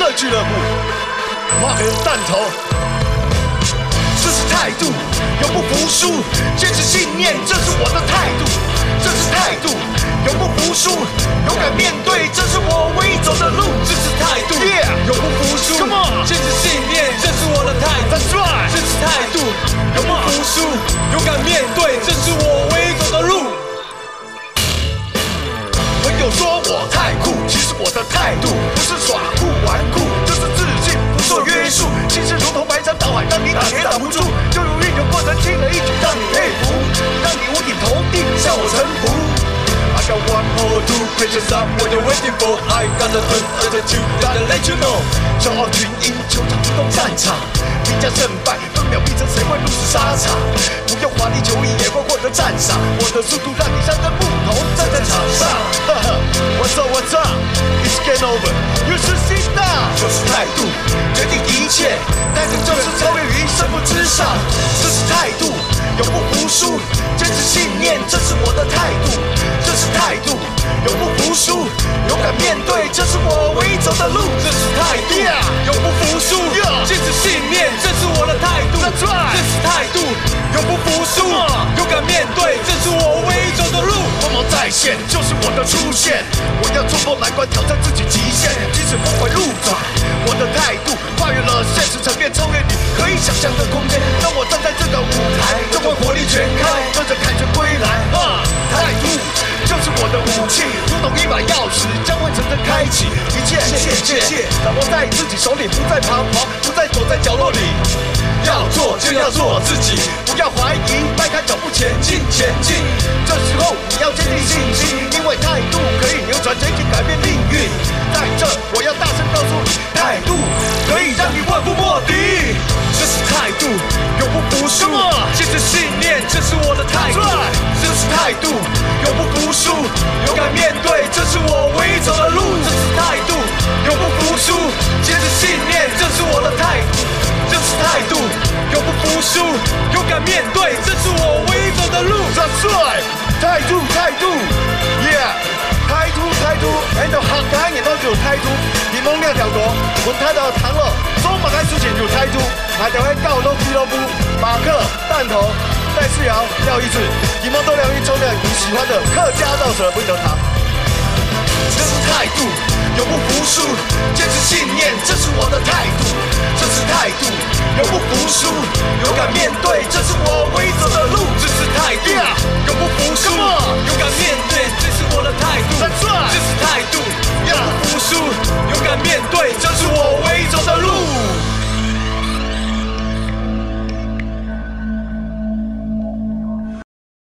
乐俱乐部，马克弹头。这是态度，永不服输，坚持信念，这是我的态度。这是态度，永不服输，勇敢面对，这是我唯一走的路。这是态度，永不服输，坚持信念，这是我的态度。That's right， 这是态度，永不服输，勇敢面对，这是我唯一走的路。朋友说我太酷，其实我的态度不是耍酷玩酷，就是自信，不受约束。心事如同排山倒海，让你挡也挡不住。就如运球过程轻而易举，让你佩服，让你五体投地，向我臣服。I got one more two questions up, what you waiting for? I got the attitude, gotta let you know. 骄傲群英，球场出动战场，评价胜败，分秒必争，谁会入死沙场？不用华丽球衣也会获得赞赏，我的速度让你像根木头站在场上。What's up, what's up? It's game over. You should sit down. 就是态度，决定一切，态度就是超越于胜负之上。这是态度，永不服输，坚持信念，这是我的态度。这是态度，永不服输，勇敢面对，这是我唯一走的路。这是态度，永不服输，坚持信念，这是我的态度。That's right， 这是态度，永不服输，勇敢面对，这是我唯一走的路。光芒再现，就是我的出现。我要冲破难关，挑战自己极限，即使峰回路转。我的态度跨越了现实层面，超越你可以想象的空间。让我站在这个舞台，就会火力全开，跟着凯旋归来。态度就是我的武器，如同一把钥匙，将会层层开启。一切掌握在自己手里，不再彷徨，不再躲在角落里。要做就要做自己，不要怀疑，迈开脚步前进。这时候你要坚定信心，因为态度可以扭转结局，改变命运。在这，我要大声告诉你，态度可以让你万夫莫敌。这是态度，永不服输，坚持信念，这是我的态度。这是态度，永不服输，勇敢面对，这是我唯一走的路。这是态度，永不服输，坚持信念，这是我的态度。这是态度，永不服输，勇敢面对，这是我唯一走的路。That's right， 态度，Yeah， 态度 ，and 行界亦都叫態度。電網呢一條歌，我睇到糖了，中馬開抒情有態度，還條喺高東俱樂部，馬克、彈頭、戴世堯、廖一智，電網都療癒中的你喜歡的客家繞舌不得糖。这是态度，永不服输，坚持信念，这是我的态度。这是态度，永不服输，勇敢面对，这是我唯一走的路。这是态度，永不